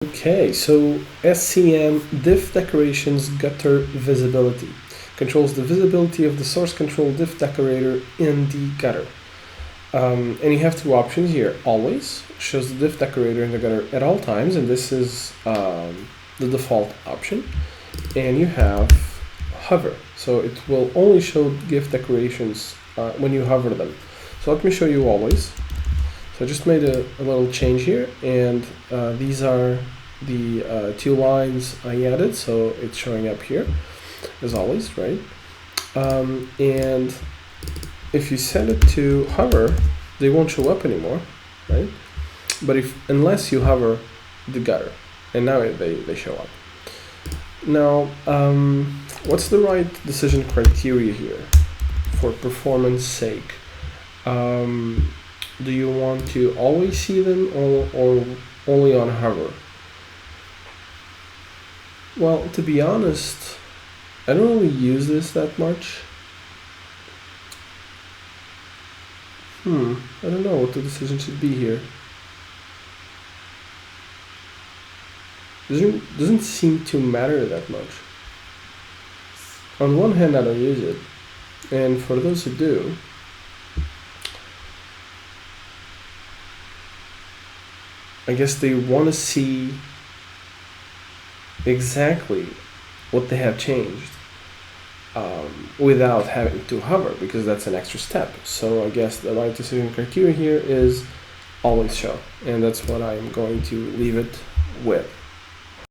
Okay, so scm.diffDecorationsGutterVisibility controls the visibility of the source control diff decorator in the gutter. And you have two options here. Always shows the diff decorator in the gutter at all times, and this is the default option. And you have hover, so it will only show diff decorations when you hover them. So let me show you always. So I just made a little change here, and these are the two lines I added, so it's showing up here as always, right? And if you set it to hover, they won't show up anymore, right? But unless you hover the gutter, and now they show up. Now, what's the right decision criteria here for performance sake? Do you want to always see them or only on hover? Well, to be honest, I don't really use this that much. I don't know what the decision should be here. Doesn't seem to matter that much. On one hand, I don't use it, and for those who do, I guess they want to see exactly what they have changed without having to hover, because that's an extra step. So I guess the right decision criteria here is always show, and that's what I'm going to leave it with.